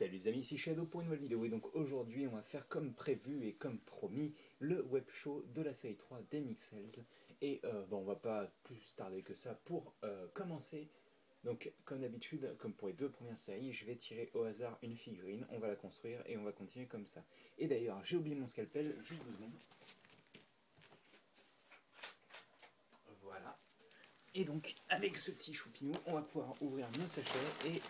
Salut les amis, ici Shadow pour une nouvelle vidéo et donc aujourd'hui on va faire comme prévu et comme promis le web show de la série 3 des Mixels et bon, on va pas plus tarder que ça pour commencer. Donc comme d'habitude, comme pour les deux premières séries, je vais tirer au hasard une figurine, on va la construire et on va continuer comme ça. Et d'ailleurs j'ai oublié mon scalpel, juste 2 secondes. Voilà. Et donc avec ce petit choupinou, on va pouvoir ouvrir nos sachets et...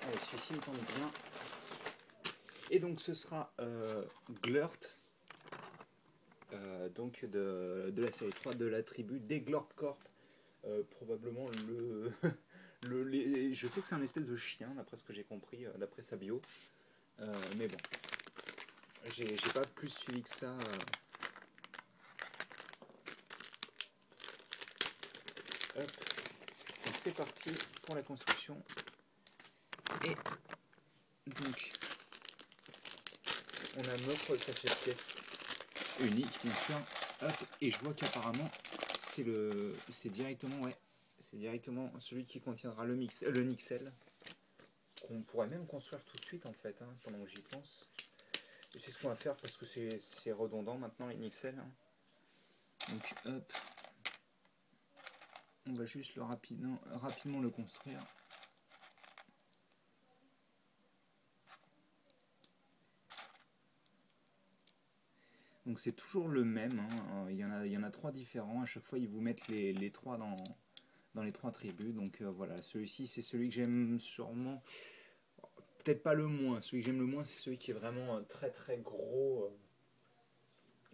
Allez, celui-ci il tombe bien. Et donc ce sera Glurt, donc de la série 3 de la tribu des Glurt Corp. Probablement je sais que c'est un espèce de chien, d'après ce que j'ai compris, d'après sa bio. Mais bon, j'ai pas plus suivi que ça. Hop, c'est parti pour la construction. Et donc, on a notre sachet de pièces unique, bien sûr. Hop, et je vois qu'apparemment, c'est directement, ouais, c'est directement celui qui contiendra le Nixel. On pourrait même construire tout de suite en fait, hein, pendant que j'y pense. Et c'est ce qu'on va faire parce que c'est redondant maintenant les Nixel. Hein. Donc hop, on va juste rapidement le construire. Donc c'est toujours le même, hein. Il y en a 3 différents, à chaque fois ils vous mettent les 3 dans les 3 tribus. Donc voilà, celui-ci c'est celui que j'aime sûrement, peut-être pas le moins, celui que j'aime le moins c'est celui qui est vraiment très très gros,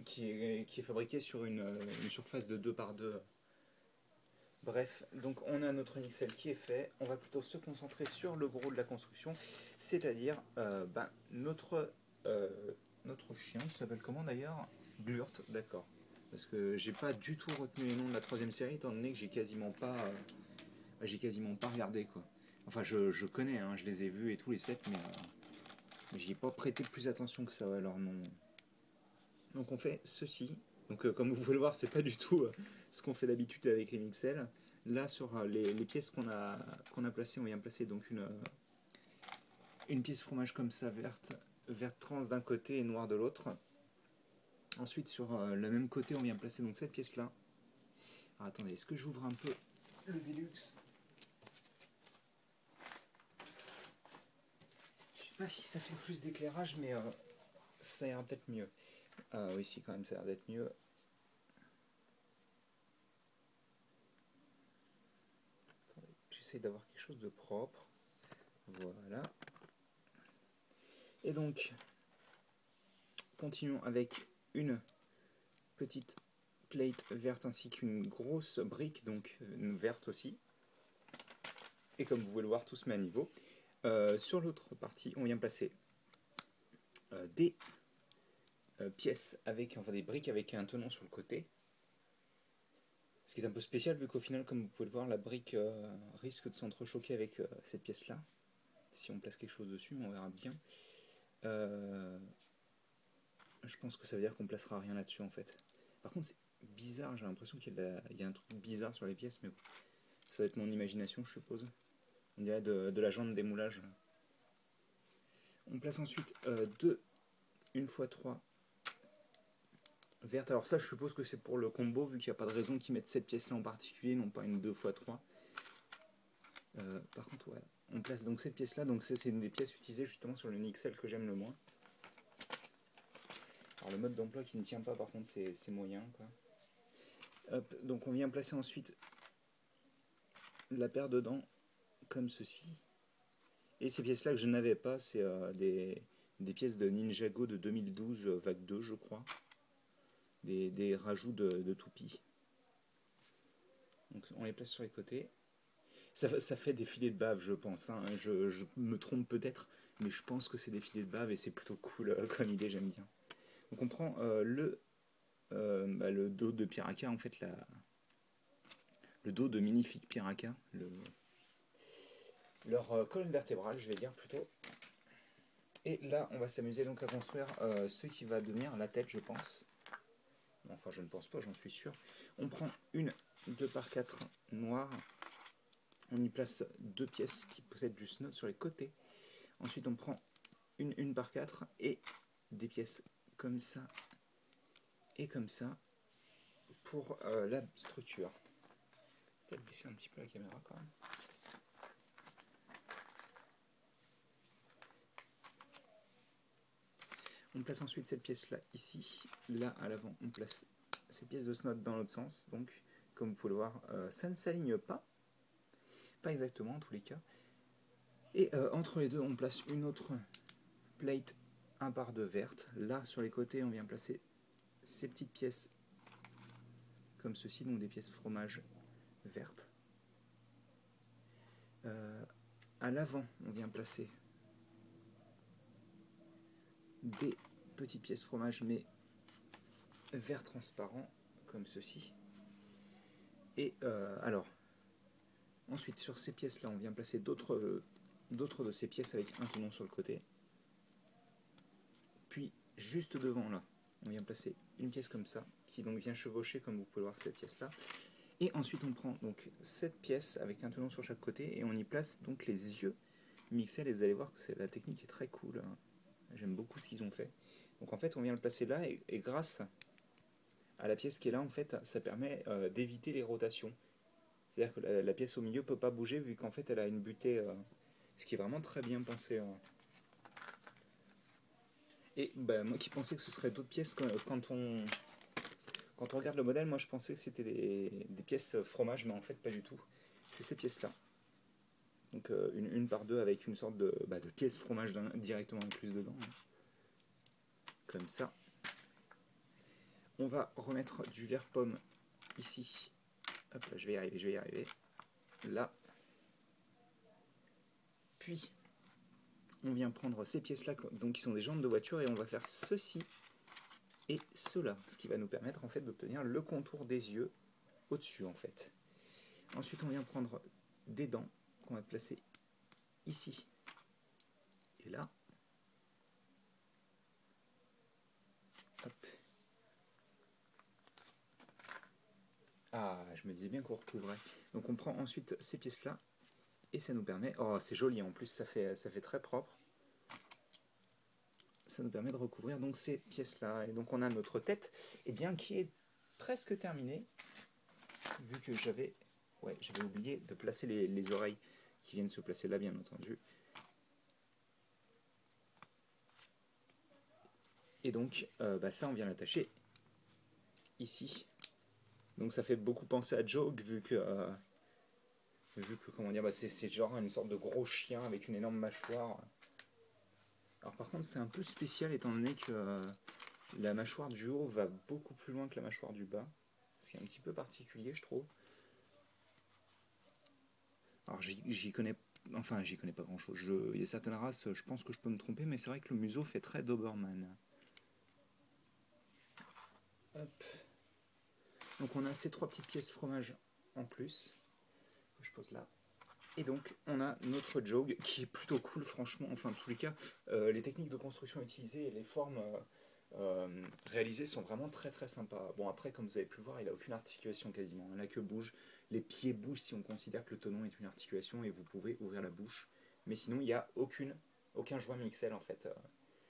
qui est fabriqué sur une surface de 2 par 2. Bref, donc on a notre Nixel qui est fait, on va plutôt se concentrer sur le gros de la construction, c'est-à-dire notre chien, qui s'appelle comment d'ailleurs? Glurt, d'accord. Parce que j'ai pas du tout retenu les noms de la 3ème série, étant donné que j'ai quasiment pas regardé quoi. Enfin je connais, hein, je les ai vus et tous les 7, mais j'y ai pas prêté plus attention que ça à leur nom. Donc on fait ceci. Donc comme vous pouvez le voir, c'est pas du tout ce qu'on fait d'habitude avec les Mixels. Là sur les pièces qu'on a placées, on vient placer donc une pièce fromage comme ça verte trans d'un côté et noire de l'autre. Ensuite sur le même côté, on vient placer donc cette pièce là. Alors attendez, est-ce que j'ouvre un peu le Velux? Je sais pas si ça fait plus d'éclairage, mais ça ira peut-être mieux. Oui, si quand même ça a l'air d'être mieux. J'essaie d'avoir quelque chose de propre. Voilà. Et donc, continuons avec une petite plate verte ainsi qu'une grosse brique, donc verte aussi. Et comme vous pouvez le voir, tout se met à niveau. Sur l'autre partie, on vient placer des pièces avec, enfin des briques avec un tenant sur le côté. Ce qui est un peu spécial vu qu'au final, comme vous pouvez le voir, la brique risque de s'entrechoquer avec cette pièce-là. Si on place quelque chose dessus, mais on verra bien. Je pense que ça veut dire qu'on placera rien là-dessus en fait. Par contre, c'est bizarre, j'ai l'impression qu'il y a un truc bizarre sur les pièces, mais bon. Ça va être mon imagination, je suppose. On dirait de la jante d'émoulage. On place ensuite 2 1x3 vertes. Alors ça, je suppose que c'est pour le combo, vu qu'il n'y a pas de raison qu'ils mettent cette pièce-là en particulier, non pas une 2x3. Par contre, ouais, on place donc cette pièce-là. Donc c'est une des pièces utilisées justement sur le Nixel que j'aime le moins. Alors le mode d'emploi qui ne tient pas, par contre, c'est moyen, quoi. Hop, donc on vient placer ensuite la paire dedans, comme ceci. Et ces pièces-là que je n'avais pas, c'est des pièces de Ninjago de 2012, vague 2, je crois. Des rajouts de toupies. Donc on les place sur les côtés. Ça fait des filets de bave, je pense. Hein. Je me trompe peut-être, mais je pense que c'est des filets de bave et c'est plutôt cool comme idée, j'aime bien. Donc on prend le dos de Piraka, en fait, le dos de Minifique Piraka, leur colonne vertébrale, je vais dire plutôt. Et là, on va s'amuser donc à construire ce qui va devenir la tête, je pense. Enfin, je ne pense pas, j'en suis sûr. On prend une 2x4 noire On y place 2 pièces qui possèdent du snot sur les côtés. Ensuite, on prend une par 4 et des pièces comme ça et comme ça pour la structure. Peut-être baisser un petit peu la caméra quand même. On place ensuite cette pièce-là ici. Là, à l'avant, on place ces pièces de snot dans l'autre sens. Donc, comme vous pouvez le voir, ça ne s'aligne pas. Pas exactement, en tous les cas. Et entre les deux, on place une autre plate 1 par 2 verte. Là, sur les côtés, on vient placer ces petites pièces comme ceci, donc des pièces fromage vertes. À l'avant, on vient placer des petites pièces fromage, mais vert transparent, comme ceci. Et alors, ensuite, sur ces pièces-là, on vient placer d'autres de ces pièces avec un tenon sur le côté. Puis, juste devant, là, on vient placer une pièce comme ça, qui donc vient chevaucher, comme vous pouvez le voir, cette pièce-là. Et ensuite, on prend donc cette pièce avec un tenon sur chaque côté, et on y place donc les yeux Mixel, et vous allez voir que la technique est très cool. J'aime beaucoup ce qu'ils ont fait. Donc en fait, on vient le placer là, et grâce à la pièce qui est là, en fait, ça permet d'éviter les rotations. C'est-à-dire que la pièce au milieu ne peut pas bouger, vu qu'en fait, elle a une butée, ce qui est vraiment très bien pensé. Et bah, moi qui pensais que ce serait d'autres pièces, quand on regarde le modèle, moi je pensais que c'était des pièces fromage, mais en fait pas du tout. C'est ces pièces-là. Donc une par deux avec une sorte de pièce fromage directement incluse dedans. Comme ça. On va remettre du verre pomme ici. Hop là, je vais y arriver. Là. Puis, on vient prendre ces pièces-là, donc qui sont des jantes de voiture, et on va faire ceci et cela, ce qui va nous permettre en fait d'obtenir le contour des yeux au-dessus en fait. Ensuite, on vient prendre des dents qu'on va placer ici et là. Hop. Ah, je me disais bien qu'on recouvrait. Donc on prend ensuite ces pièces-là et ça nous permet... Oh, c'est joli, en plus ça fait très propre. Ça nous permet de recouvrir donc ces pièces-là. Et donc on a notre tête, et bien qui est presque terminée, vu que j'avais oublié de placer les oreilles qui viennent se placer là, bien entendu. Et donc ça, on vient l'attacher ici. Donc ça fait beaucoup penser à Joke, vu que comment dire, c'est genre une sorte de gros chien avec une énorme mâchoire. Alors par contre, c'est un peu spécial étant donné que la mâchoire du haut va beaucoup plus loin que la mâchoire du bas, ce qui est un petit peu particulier, je trouve. Alors j'y connais pas grand chose. Il y a certaines races, je pense que je peux me tromper, mais c'est vrai que le museau fait très Doberman. Hop. Donc on a ces 3 petites pièces fromage en plus, que je pose là. Et donc on a notre jog qui est plutôt cool, franchement. Enfin, en tous les cas, les techniques de construction utilisées et les formes réalisées sont vraiment très très sympas. Bon, après, comme vous avez pu le voir, il n'a aucune articulation quasiment. La queue bouge, les pieds bougent si on considère que le tenon est une articulation, et vous pouvez ouvrir la bouche. Mais sinon, il n'y a aucun joint Mixel en fait.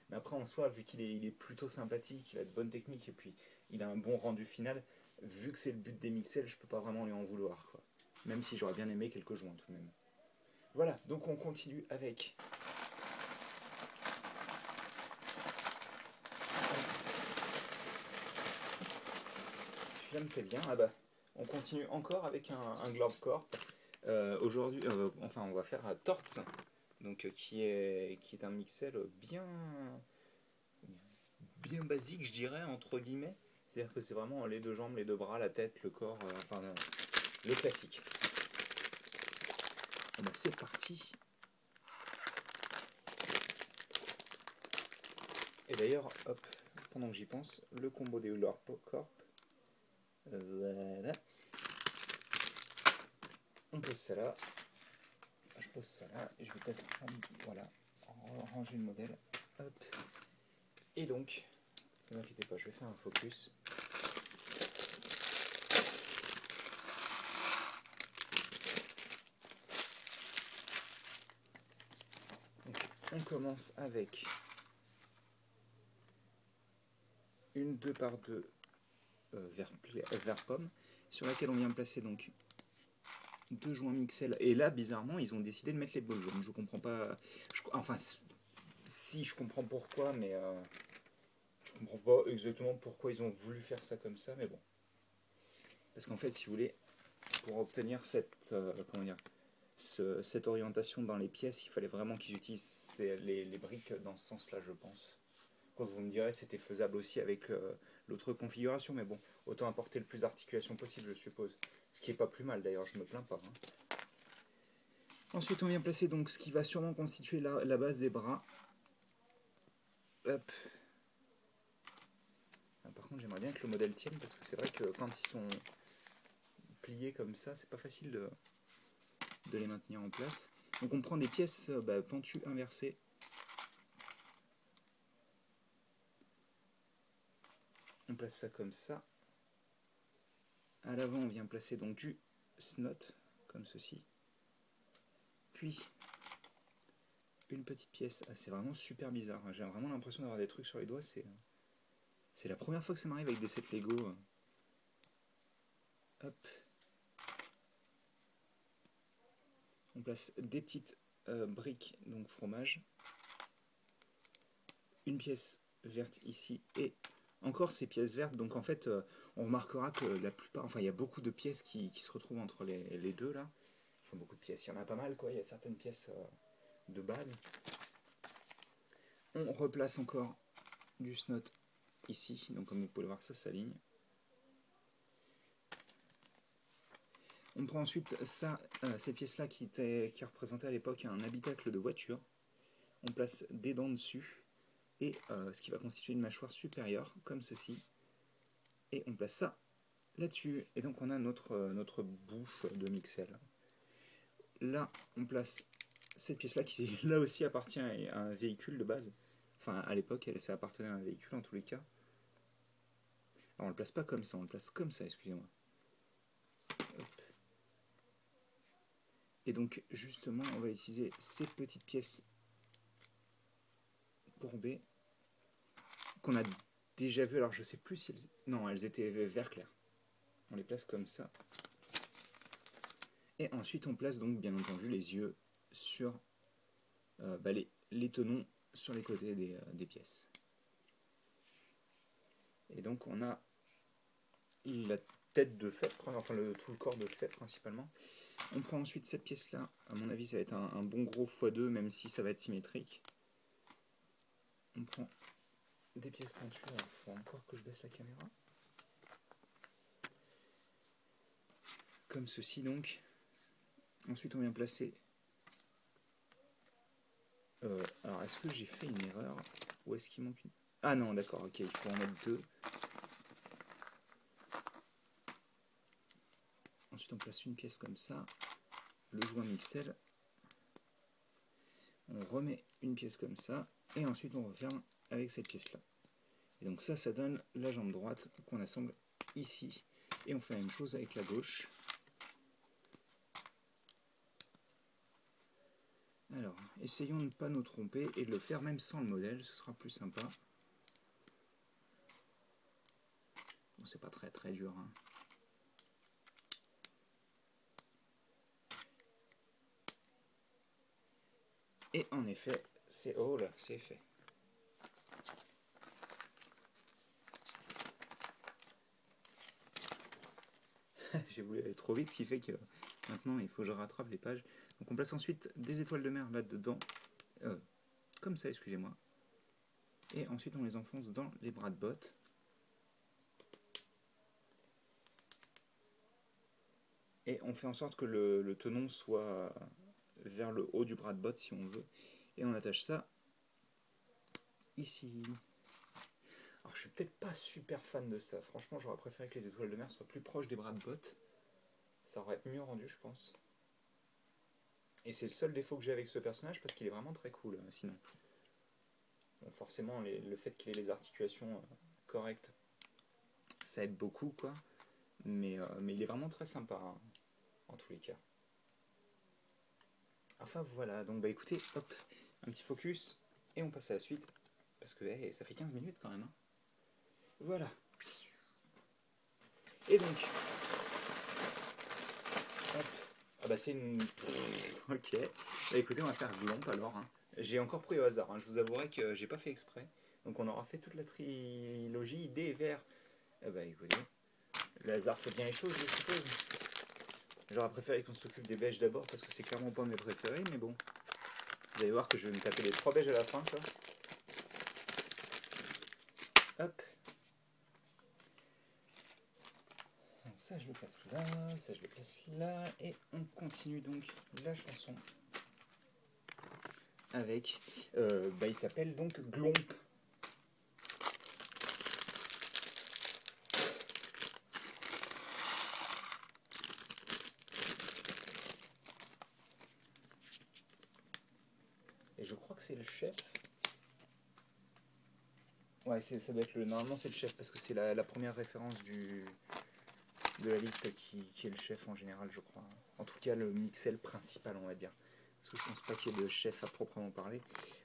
Mais après, en soi, vu qu'il est plutôt sympathique, il a de bonnes techniques et puis il a un bon rendu final, vu que c'est le but des Mixel, je peux pas vraiment lui en vouloir, quoi. Même si j'aurais bien aimé quelques joints tout de même. Voilà, donc on continue avec celui-là me plaît bien. Ah bah, on continue encore avec un Glorp Corp. Aujourd'hui, enfin, on va faire un Torts, donc qui est un Mixel bien basique, je dirais, entre guillemets. C'est-à-dire que c'est vraiment les 2 jambes, les 2 bras, la tête, le corps, enfin le classique. Bon bah, c'est parti. Et d'ailleurs, hop, pendant que j'y pense, le combo des Glorp Corp. Voilà. On pose ça là. Je pose ça là. Et je vais peut-être ranger le modèle. Hop. Et donc, ne vous inquiétez pas, je vais faire un focus. On commence avec une 2 par 2 vert pomme, sur laquelle on vient placer donc deux joints Mixel. Et là, bizarrement, ils ont décidé de mettre les bols jaunes. Je comprends pas. Enfin, si je comprends pourquoi, mais je comprends pas exactement pourquoi ils ont voulu faire ça comme ça, mais bon. Parce qu'en fait, si vous voulez, pour obtenir cette comment dire, cette orientation dans les pièces, il fallait vraiment qu'ils utilisent les briques dans ce sens-là, je pense. Quoi que vous me direz, c'était faisable aussi avec l'autre configuration, mais bon, autant apporter le plus d'articulation possible, je suppose. Ce qui est pas plus mal d'ailleurs, je me plains pas. Hein. Ensuite, on vient placer donc ce qui va sûrement constituer la base des bras. Hop. Ah, par contre, j'aimerais bien que le modèle tienne, parce que c'est vrai que quand ils sont pliés comme ça, c'est pas facile de les maintenir en place. Donc on prend des pièces pentues inversées. On place ça comme ça. À l'avant, on vient placer donc du snot, comme ceci. Puis, une petite pièce. Ah, c'est vraiment super bizarre. J'ai vraiment l'impression d'avoir des trucs sur les doigts. C'est la première fois que ça m'arrive avec des sets Lego. Hop. On place des petites briques, donc fromage. Une pièce verte ici et encore ces pièces vertes. Donc en fait, on remarquera que la plupart, enfin il y a beaucoup de pièces qui se retrouvent entre les deux là. Enfin beaucoup de pièces, il y en a pas mal quoi. Il y a certaines pièces de base. On replace encore du snot ici. Donc comme vous pouvez le voir, ça s'aligne. On prend ensuite ça, ces pièces-là qui représentaient à l'époque un habitacle de voiture. On place des dents dessus et ce qui va constituer une mâchoire supérieure, comme ceci. Et on place ça là-dessus. Et donc on a notre bouche de Mixel. Là, on place cette pièce-là qui là aussi appartient à un véhicule de base. Enfin, à l'époque, ça appartenait à un véhicule en tous les cas. Alors on le place pas comme ça, on le place comme ça, excusez-moi. Et donc justement, on va utiliser ces petites pièces courbées qu'on a déjà vues. Alors je sais plus si elles... Non, elles étaient vert clair. On les place comme ça. Et ensuite on place donc bien entendu les yeux sur les tenons sur les côtés des pièces. Et donc on a la tête de fête, enfin tout le corps de fête principalement. On prend ensuite cette pièce là, à mon avis ça va être un bon gros x2 même si ça va être symétrique. On prend des pièces pentues, il faut encore que je baisse la caméra. Comme ceci donc. Ensuite on vient placer... alors est-ce que j'ai fait une erreur? Ou est-ce qu'il manque une... Ah non d'accord, ok, il faut en mettre deux. Ensuite on place une pièce comme ça, le joint Mixel. On remet une pièce comme ça, et ensuite on referme avec cette pièce là. Et donc ça donne la jambe droite qu'on assemble ici. Et on fait la même chose avec la gauche. Alors, essayons de ne pas nous tromper et de le faire même sans le modèle, ce sera plus sympa. Bon, c'est pas très très dur. Hein. Et en effet, c'est... Oh là, c'est fait. J'ai voulu aller trop vite, ce qui fait que maintenant il faut que je rattrape les pages. Donc on place ensuite des étoiles de mer là-dedans, comme ça, excusez-moi. Et ensuite on les enfonce dans les bras de botte. Et on fait en sorte que le tenon soit vers le haut du bras de botte si on veut. Et on attache ça ici. Alors je suis peut-être pas super fan de ça. Franchement j'aurais préféré que les étoiles de mer soient plus proches des bras de botte. Ça aurait été mieux rendu je pense. Et c'est le seul défaut que j'ai avec ce personnage parce qu'il est vraiment très cool sinon. Bon, forcément le fait qu'il ait les articulations correctes, ça aide beaucoup quoi. Mais il est vraiment très sympa hein, en tous les cas. Enfin voilà, donc bah écoutez, hop, un petit focus, et on passe à la suite, parce que hey, ça fait 15 minutes quand même. Hein. Voilà. Et donc, hop. Ah bah c'est une... Ok. Bah écoutez, on va faire Glomp alors. Hein. J'ai encore pris au hasard, hein. Je vous avouerai que j'ai pas fait exprès. Donc on aura fait toute la trilogie D et vert. Eh bah écoutez, le hasard fait bien les choses, je suppose. J'aurais préféré qu'on s'occupe des beiges d'abord, parce que c'est clairement pas mes préférés, mais bon. Vous allez voir que je vais me taper les 3 beiges à la fin, quoi. Hop. Donc ça je le place là, ça je le place là, et on continue donc la chanson avec, bah il s'appelle donc Glomp. Et je crois que c'est le chef. Ouais, ça doit être le. Normalement c'est le chef parce que c'est la première référence de la liste qui est le chef en général, je crois. En tout cas le mixel principal, on va dire. Parce que je pense pas qu'il y ait de chef à proprement parler.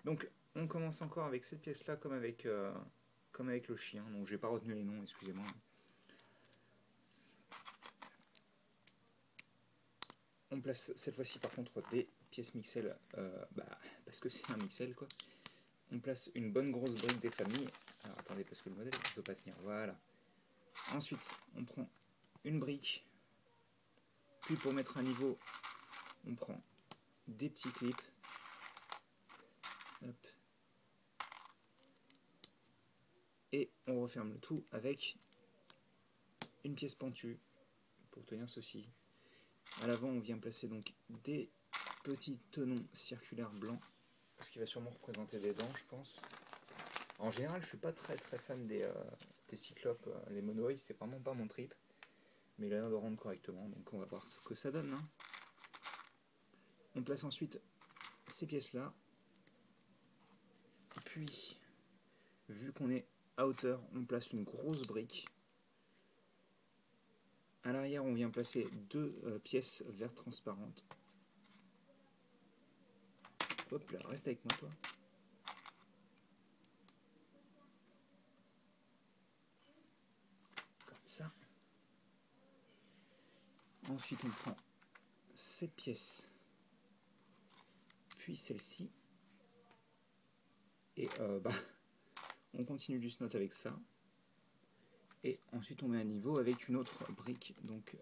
Donc on commence encore avec cette pièce là comme avec le chien. Donc j'ai pas retenu les noms, excusez-moi. On place cette fois-ci par contre des pièces mixel, parce que c'est un mixel quoi. On place une bonne grosse brique des familles. Alors attendez, parce que le modèle ne peut pas tenir. Voilà. Ensuite, on prend une brique. Puis pour mettre un niveau, on prend des petits clips. Hop. Et on referme le tout avec une pièce pentue pour tenir ceci. À l'avant, on vient placer donc des petits tenons circulaires blancs, ce qui va sûrement représenter des dents, je pense. En général, je suis pas très fan des cyclopes, les monoïs, c'est vraiment pas mon trip. Mais il a l'air de rendre correctement, donc on va voir ce que ça donne. Hein. On place ensuite ces pièces-là. Puis, vu qu'on est à hauteur, on place une grosse brique. À l'arrière, on vient placer 2 pièces vertes transparentes. Hop là, reste avec moi, toi. Comme ça. Ensuite, on prend cette pièce, puis celle-ci. Et on continue du snot avec ça. Et ensuite, on met à niveau avec une autre brique, donc,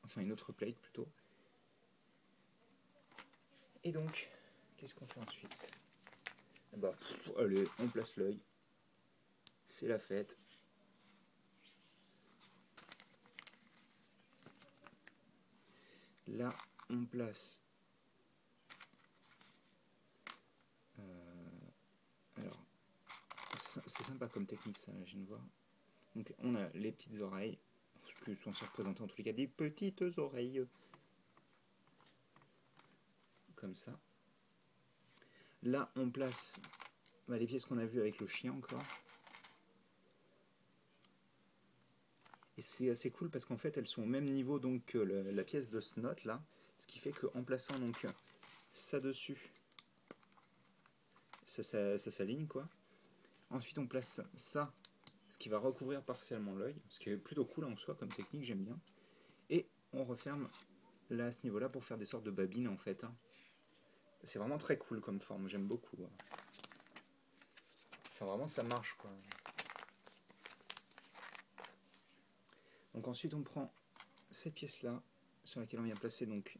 enfin une autre plate plutôt. Et donc, qu'est-ce qu'on fait ensuite? Allez, on place l'œil. C'est la fête. Là, on place. Alors, c'est sympa comme technique, ça, je viens de voir. Donc, on a les petites oreilles, parce que sont représentées en tous les cas des petites oreilles. Comme ça. Là, on place les pièces qu'on a vues avec le chien encore. Et c'est assez cool parce qu'en fait, elles sont au même niveau donc, que la pièce de snot, là. Ce qui fait qu'en plaçant donc ça dessus, ça s'aligne, quoi. Ensuite, on place ça, ce qui va recouvrir partiellement l'œil, ce qui est plutôt cool en soi comme technique, j'aime bien. Et on referme là à ce niveau-là pour faire des sortes de babines, en fait. Hein. C'est vraiment très cool comme forme, j'aime beaucoup. Enfin, vraiment, ça marche, quoi. Donc ensuite, on prend cette pièce-là, sur laquelle on vient placer donc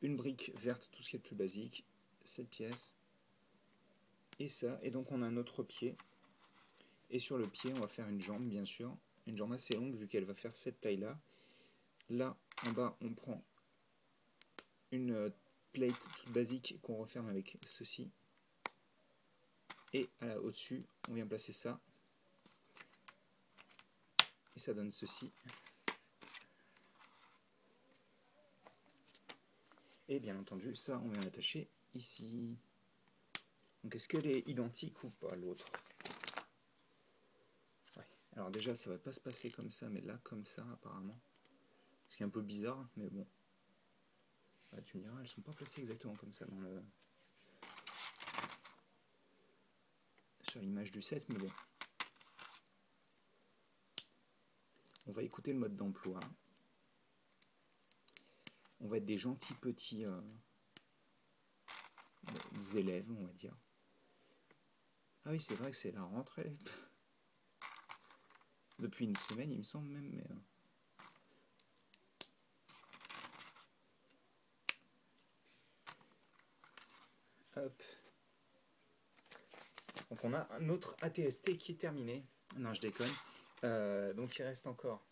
une brique verte, tout ce qui est de plus basique, cette pièce, et ça, et donc on a notre pied, et sur le pied, on va faire une jambe, bien sûr, une jambe assez longue, vu qu'elle va faire cette taille-là. Là, en bas, on prend une plate toute basique qu'on referme avec ceci, et au-dessus, on vient placer ça, et ça donne ceci. Et bien entendu, ça, on vient l'attacher ici. Donc est-ce qu'elle est identique ou pas, l'autre? Ouais. Alors déjà, ça va pas se passer comme ça, mais là, comme ça, apparemment. Ce qui est un peu bizarre, mais bon. Ah, tu me diras, elles sont pas placées exactement comme ça dans le... sur l'image du 7, mais bon. On va écouter le mode d'emploi. On va être des gentils petits élèves, on va dire. Ah oui, c'est vrai que c'est la rentrée. Depuis une semaine, il me semble même. Mais, hop. Donc on a un autre ATST qui est terminé. Non, je déconne. Donc il reste encore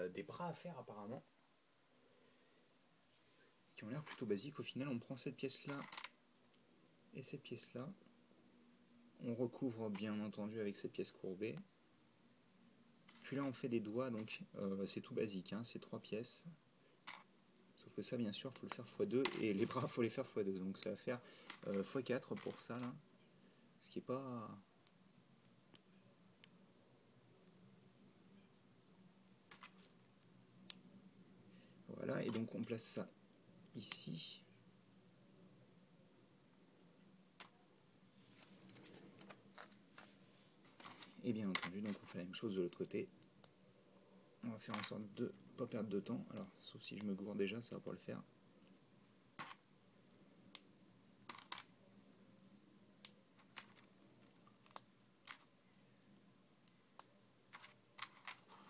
des bras à faire apparemment. Qui ont l'air plutôt basiques. Au final, on prend cette pièce-là et cette pièce-là. On recouvre bien entendu avec cette pièce courbée. Puis là, on fait des doigts, donc c'est tout basique. Hein, c'est 3 pièces. Sauf que ça, bien sûr, il faut le faire x2. Et les bras, il faut les faire x2. Donc ça va faire x4 pour ça, là. Ce qui n'est pas... Voilà, et donc on place ça ici. Et bien entendu, donc on fait la même chose de l'autre côté. On va faire en sorte de ne pas perdre de temps. Alors, sauf si je me gourre déjà, ça va pas le faire.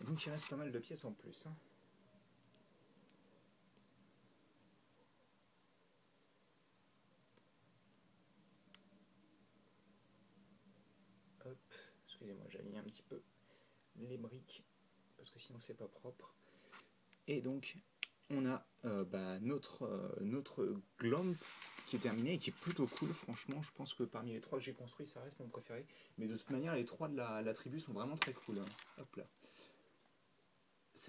Et donc il reste pas mal de pièces en plus. Hein. Hop, excusez-moi, j'aligne un petit peu les briques parce que sinon c'est pas propre. Et donc on a notre Glomp qui est terminé et qui est plutôt cool. Franchement, je pense que parmi les 3 que j'ai construits, ça reste mon préféré. Mais de toute manière, les 3 de la tribu sont vraiment très cool. Hein. Hop là.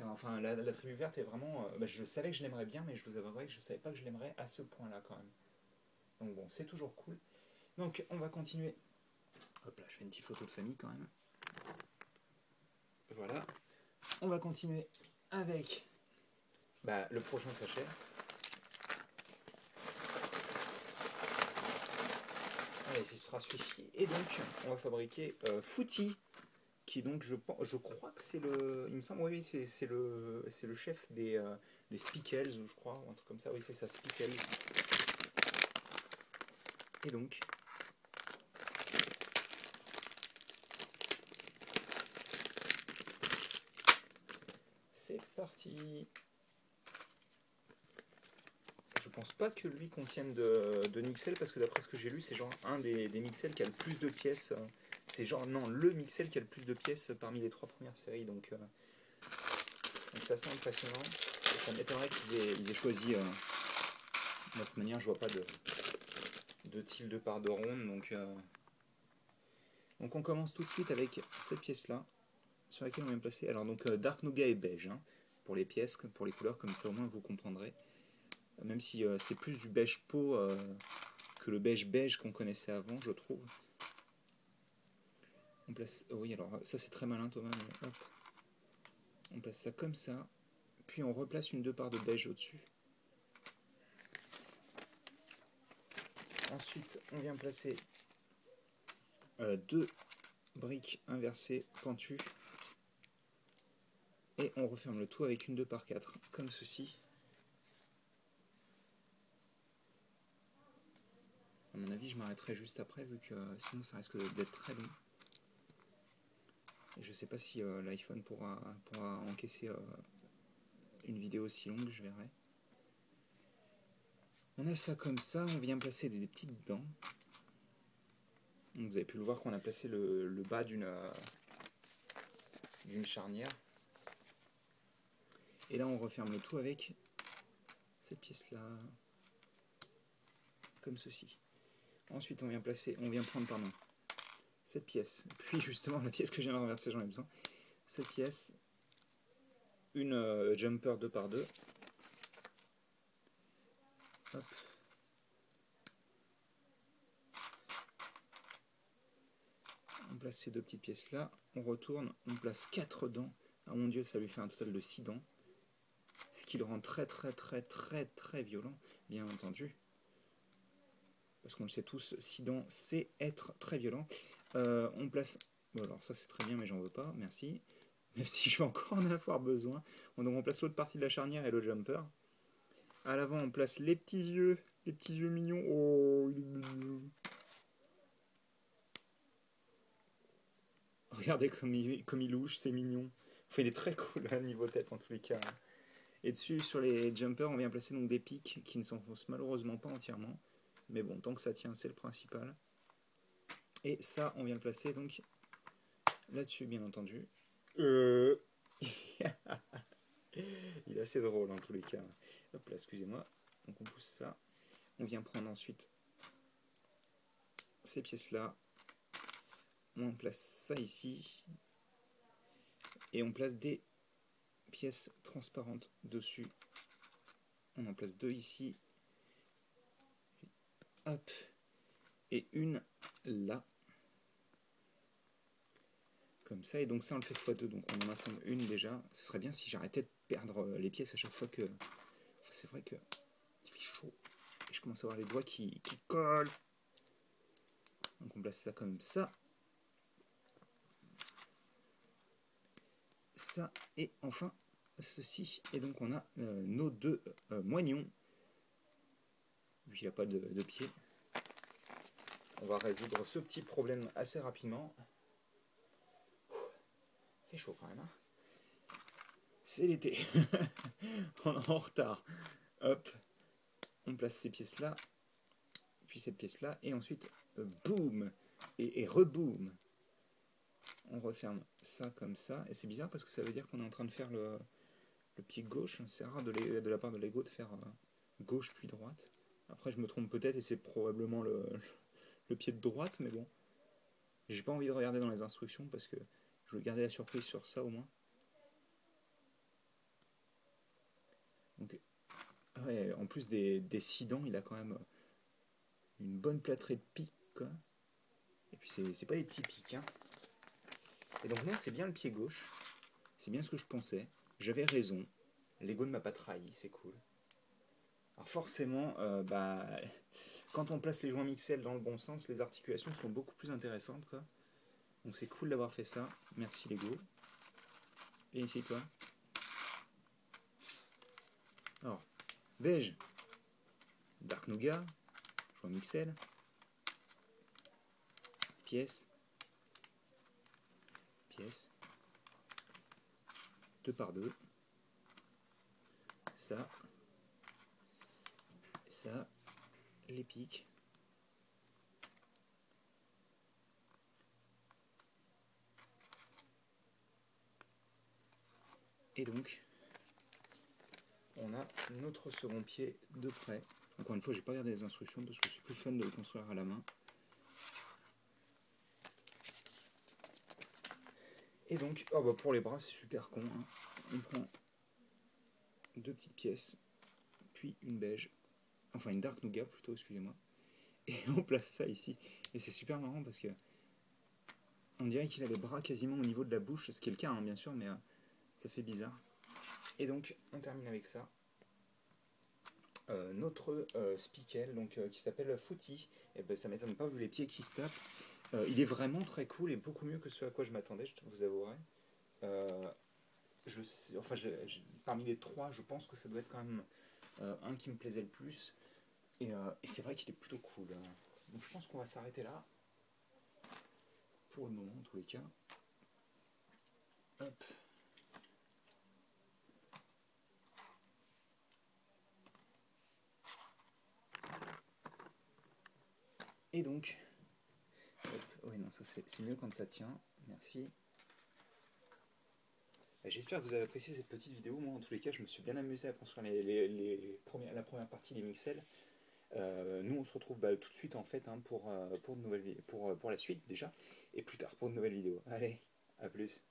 Enfin, la tribu verte est vraiment... je savais que je l'aimerais bien, mais je vous avouerai que je ne savais pas que je l'aimerais à ce point-là quand même. Donc bon, c'est toujours cool. Donc on va continuer. Hop là, je fais une petite photo de famille quand même. Voilà. On va continuer avec le prochain sachet. Allez, ce sera celui-ci. Et donc, on va fabriquer Footy, qui donc, je crois que c'est le... Il me semble, oui, c'est le chef des Spickles, je crois, ou un truc comme ça. Oui, c'est ça, Spickles. Et donc... C'est parti. Je pense pas que lui contienne de Mixel, parce que d'après ce que j'ai lu, c'est genre un des Mixel qui a le plus de pièces. C'est genre, non, le Mixel qui a le plus de pièces parmi les 3 premières séries. Donc c'est assez impressionnant. Et ça m'étonnerait qu'ils aient choisi... de toute manière, je vois pas de tilde de part de ronde. Donc on commence tout de suite avec cette pièce-là, sur laquelle on vient placer. Alors donc Dark Nougat et beige, hein, pour les pièces, pour les couleurs, comme ça au moins vous comprendrez. Même si c'est plus du beige peau que le beige qu'on connaissait avant, je trouve. On place... oui, alors ça c'est très malin Thomas, mais hop. On place ça comme ça, puis on replace une 2 parts de beige au-dessus. Ensuite, on vient placer 2 briques inversées pentues. Et on referme le tout avec une 2 par 4, comme ceci. À mon avis, je m'arrêterai juste après, vu que sinon ça risque d'être très long. Et je ne sais pas si l'iPhone pourra encaisser une vidéo aussi longue, je verrai. On a ça comme ça, on vient placer des petites dents. Donc vous avez pu le voir qu'on a placé le bas d'une charnière. Et là on referme le tout avec cette pièce-là, comme ceci. Ensuite on vient prendre cette pièce, puis justement la pièce que je viens de renverser, j'en ai besoin. Cette pièce, une jumper 2 par 2. Hop. On place ces 2 petites pièces là, on retourne, on place 4 dents. Ah mon dieu, ça lui fait un total de 6 dents. Ce qui le rend très violent, bien entendu. parce qu'on le sait tous, Sidan c'est être très violent. On place... Bon alors ça c'est très bien mais j'en veux pas, merci. Même si je vais encore en avoir besoin. Donc on place l'autre partie de la charnière et le jumper. À l'avant on place les petits yeux mignons. Oh, il est mignon. Regardez comme il louche, c'est mignon. Enfin il est très cool à niveau tête en tous les cas. Et dessus sur les jumpers on vient placer donc des pics qui ne s'enfoncent malheureusement pas entièrement. Mais bon, tant que ça tient, c'est le principal. Et ça, on vient le placer donc là-dessus, bien entendu. Il est assez drôle en tous les cas. Hop là, excusez-moi. Donc on pousse ça. On vient prendre ensuite ces pièces-là. On place ça ici. Et on place des pièces transparentes dessus. On en place deux ici. Hop. Et une là. Comme ça, et donc ça on le fait x2, donc on en assemble une déjà. Ce serait bien si j'arrêtais de perdre les pièces à chaque fois que... Enfin, c'est vrai que il fait chaud. Et je commence à avoir les doigts qui collent. Donc on place ça comme ça. Ça, et enfin ceci. Et donc on a nos deux moignons. Vu qu'il n'y a pas de pied. On va résoudre ce petit problème assez rapidement. Il fait chaud quand même, hein. C'est l'été. On est en retard. Hop. On place ces pièces-là. Puis cette pièce-là. Et ensuite, boum. Et reboom. On referme ça comme ça. Et c'est bizarre parce que ça veut dire qu'on est en train de faire le pied gauche. C'est rare de la part de Lego de faire gauche puis droite. Après, je me trompe peut-être et c'est probablement le pied de droite. Mais bon. J'ai pas envie de regarder dans les instructions parce que je veux garder la surprise sur ça au moins. Donc, ouais, en plus des 6 dents, il a quand même une bonne plâtrée de pics. Quoi. Et puis c'est pas des petits pics. Hein. Et donc non, c'est bien le pied gauche. C'est bien ce que je pensais. J'avais raison. Lego ne m'a pas trahi, c'est cool. Alors forcément, quand on place les joints Mixel dans le bon sens, les articulations sont beaucoup plus intéressantes. Quoi. Donc c'est cool d'avoir fait ça. Merci Lego. Et ici toi. Alors, beige, Dark Nougat, joint Mixel, pièce, pièce, 2 par 2, ça, ça, les pics. Et donc, on a notre second pied de près. Encore une fois, j'ai pas regardé les instructions parce que c'est plus fun de le construire à la main. Et donc, pour les bras, c'est super con. Hein. On prend 2 petites pièces, puis une beige, enfin une dark nougat plutôt, excusez-moi. Et on place ça ici. Et c'est super marrant parce que on dirait qu'il a les bras quasiment au niveau de la bouche, ce qui est le cas, hein, bien sûr, mais ça fait bizarre. Et donc, on termine avec ça. Notre Spikel, donc, qui s'appelle Footy. Et ben, ça m'étonne pas vu les pieds qui se tapent. Il est vraiment très cool et beaucoup mieux que ce à quoi je m'attendais, je vous avouerai. Parmi les trois, je pense que ça doit être quand même un qui me plaisait le plus. Et c'est vrai qu'il est plutôt cool. Donc je pense qu'on va s'arrêter là. Pour le moment, en tous les cas. Hop. Et donc, oui, non, ça c'est mieux quand ça tient. Merci. J'espère que vous avez apprécié cette petite vidéo. Moi, en tous les cas, je me suis bien amusé à construire la première partie des Mixel. Nous, on se retrouve tout de suite en fait pour la suite déjà, et plus tard pour de nouvelles vidéos. Allez, à plus.